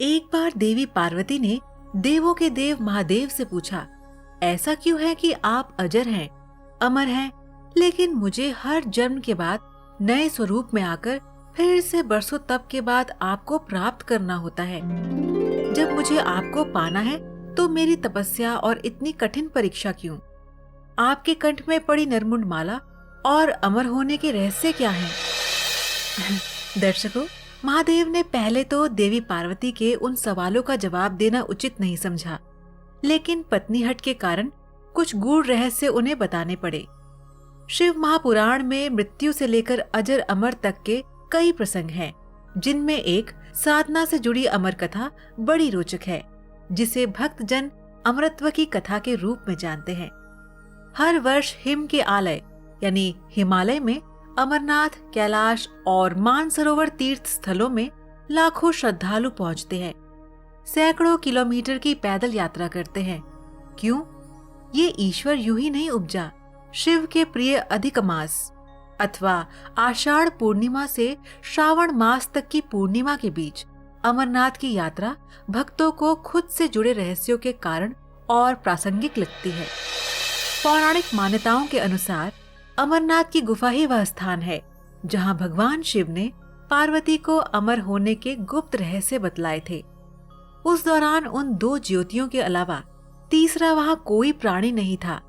एक बार देवी पार्वती ने देवों के देव महादेव से पूछा, ऐसा क्यों है कि आप अजर हैं, अमर हैं, लेकिन मुझे हर जन्म के बाद नए स्वरूप में आकर फिर से बरसों तप के बाद आपको प्राप्त करना होता है। जब मुझे आपको पाना है तो मेरी तपस्या और इतनी कठिन परीक्षा क्यों? आपके कंठ में पड़ी नरमुंड माला और अमर होने के रहस्य क्या हैं? दर्शकों, महादेव ने पहले तो देवी पार्वती के उन सवालों का जवाब देना उचित नहीं समझा, लेकिन पत्नी हट के कारण कुछ गूढ़ रहस्य उन्हें बताने पड़े। शिव महापुराण में मृत्यु से लेकर अजर अमर तक के कई प्रसंग हैं, जिनमें एक साधना से जुड़ी अमर कथा बड़ी रोचक है, जिसे भक्त जन अमरत्व की कथा के रूप में जानते हैं। हर वर्ष हिम के आलय यानी हिमालय में अमरनाथ, कैलाश और मानसरोवर तीर्थ स्थलों में लाखों श्रद्धालु पहुंचते हैं। सैकड़ों किलोमीटर की पैदल यात्रा करते हैं। क्यों? ये ईश्वर यूं ही नहीं उपजा। शिव के प्रिय अधिक मास अथवा आषाढ़ पूर्णिमा से श्रावण मास तक की पूर्णिमा के बीच अमरनाथ की यात्रा भक्तों को खुद से जुड़े रहस्यों के कारण और प्रासंगिक लगती है। पौराणिक मान्यताओं के अनुसार अमरनाथ की गुफा ही वह स्थान है जहां भगवान शिव ने पार्वती को अमर होने के गुप्त रहस्य बतलाए थे। उस दौरान उन दो ज्योतियों के अलावा तीसरा वहां कोई प्राणी नहीं था,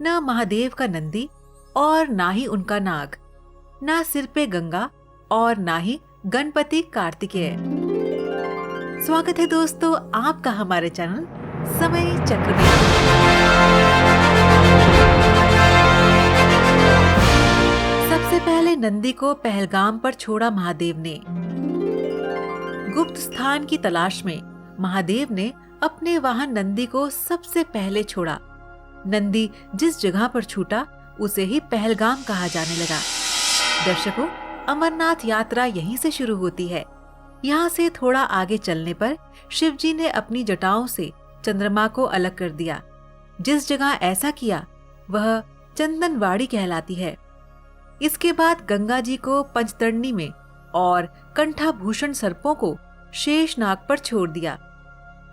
न महादेव का नंदी और ना ही उनका नाग, ना सिर पे गंगा और ना ही गणपति कार्तिकेय। स्वागत है दोस्तों आपका हमारे चैनल समय चक्र में। सबसे पहले नंदी को पहलगाम पर छोड़ा महादेव ने। गुप्त स्थान की तलाश में महादेव ने अपने वाहन नंदी को सबसे पहले छोड़ा। नंदी जिस जगह पर छूटा उसे ही पहलगाम कहा जाने लगा। दर्शकों, अमरनाथ यात्रा यहीं से शुरू होती है। यहाँ से थोड़ा आगे चलने पर शिवजी ने अपनी जटाओं से चंद्रमा को अलग कर दिया। जिस जगह ऐसा किया वह चंदनवाड़ी कहलाती है। इसके बाद गंगा जी को पंचतरणी में और कंठाभूषण सर्पों को शेषनाग पर छोड़ दिया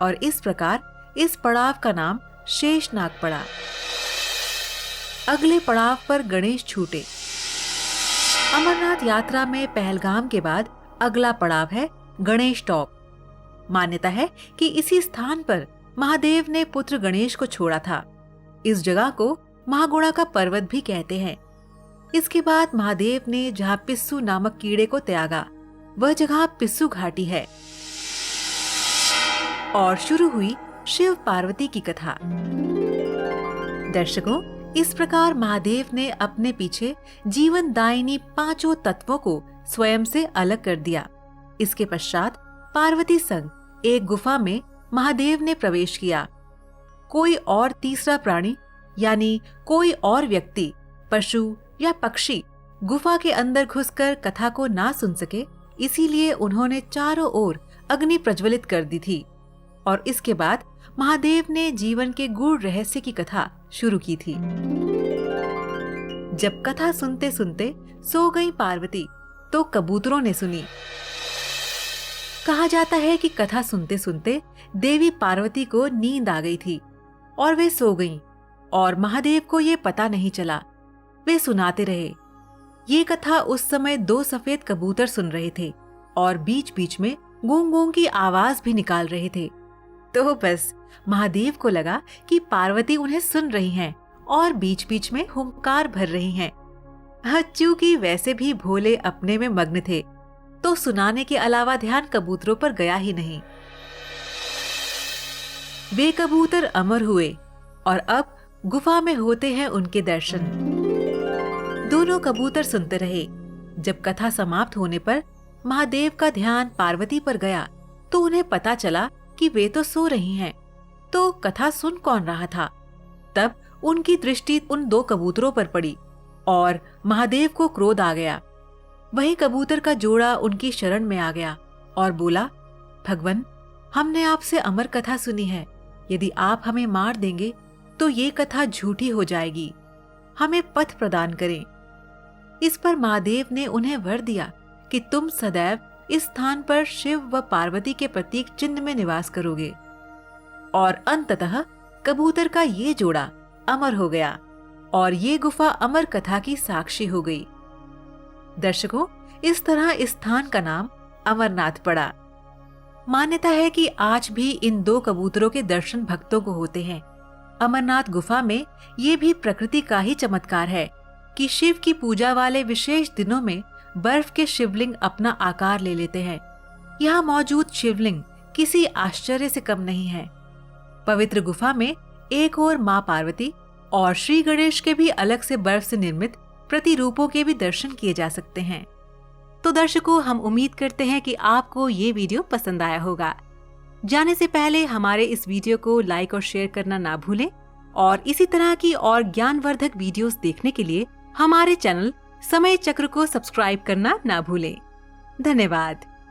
और इस प्रकार इस पड़ाव का नाम शेषनाग पड़ा। अगले पड़ाव पर गणेश छूटे। अमरनाथ यात्रा में पहलगाम के बाद अगला पड़ाव है गणेश टॉप। मान्यता है कि इसी स्थान पर महादेव ने पुत्र गणेश को छोड़ा था। इस जगह को महागुणा का पर्वत भी कहते हैं। इसके बाद महादेव ने जहां पिस्सू नामक कीड़े को त्यागा वह जगह पिस्सू घाटी है और शुरू हुई शिव पार्वती की कथा। दर्शकों, इस प्रकार महादेव ने अपने पीछे जीवन दायिनी पांचों तत्वों को स्वयं से अलग कर दिया। इसके पश्चात पार्वती संग एक गुफा में महादेव ने प्रवेश किया। कोई और तीसरा प्राणी यानी कोई और व्यक्ति, पशु या पक्षी गुफा के अंदर घुसकर कथा को ना सुन सके, इसीलिए उन्होंने चारों ओर अग्नि प्रज्वलित कर दी थी और इसके बाद महादेव ने जीवन के गूढ़ रहस्य की कथा शुरू की थी। जब कथा सुनते सुनते सो गई पार्वती तो कबूतरों ने सुनी। कहा जाता है कि कथा सुनते सुनते देवी पार्वती को नींद आ गई थी और वे सो गईं और महादेव को ये पता नहीं चला। वे सुनाते रहे। ये कथा उस समय दो सफेद कबूतर सुन रहे थे और बीच बीच में गूंग गूंग की आवाज भी निकाल रहे थे। तो बस महादेव को लगा कि पार्वती उन्हें सुन रही हैं और बीच बीच में हुंकार भर रही हैं। चूंकि वैसे भी भोले अपने में मग्न थे तो सुनाने के अलावा ध्यान कबूतरों पर गया ही नहीं। वे कबूतर अमर हुए और अब गुफा में होते हैं उनके दर्शन। दोनों कबूतर सुनते रहे। जब कथा समाप्त होने पर महादेव का ध्यान पार्वती पर गया तो उन्हें पता चला कि वे तो सो रही हैं, तो कथा सुन कौन रहा था। तब उनकी दृष्टि उन दो कबूतरों पर पड़ी और महादेव को क्रोध आ गया। वही कबूतर का जोड़ा उनकी शरण में आ गया और बोला, भगवन, हमने आपसे अमर कथा सुनी है। यदि आप हमें मार देंगे तो ये कथा झूठी हो जाएगी। हमें पथ प्रदान करें। इस पर महादेव ने उन्हें वर दिया कि तुम सदैव इस स्थान पर शिव व पार्वती के प्रतीक चिन्ह में निवास करोगे और अंततः कबूतर का ये जोड़ा अमर हो गया और ये गुफा अमर कथा की साक्षी हो गई। दर्शकों, इस तरह इस स्थान का नाम अमरनाथ पड़ा। मान्यता है कि आज भी इन 2 कबूतरों के दर्शन भक्तों को होते हैं। अमरनाथ गुफा में ये भी प्रकृति का ही चमत्कार है कि शिव की पूजा वाले विशेष दिनों में बर्फ के शिवलिंग अपना आकार ले लेते हैं। यहाँ मौजूद शिवलिंग किसी आश्चर्य से कम नहीं है। पवित्र गुफा में एक ओर माँ पार्वती और श्री गणेश के भी अलग से बर्फ से निर्मित प्रतिरूपों के भी दर्शन किए जा सकते हैं। तो दर्शकों, हम उम्मीद करते हैं कि आपको ये वीडियो पसंद आया होगा। जाने से पहले हमारे इस वीडियो को लाइक और शेयर करना ना भूलें और इसी तरह की और ज्ञानवर्धक वीडियोस देखने के लिए हमारे चैनल समय चक्र को सब्सक्राइब करना ना भूलें। धन्यवाद।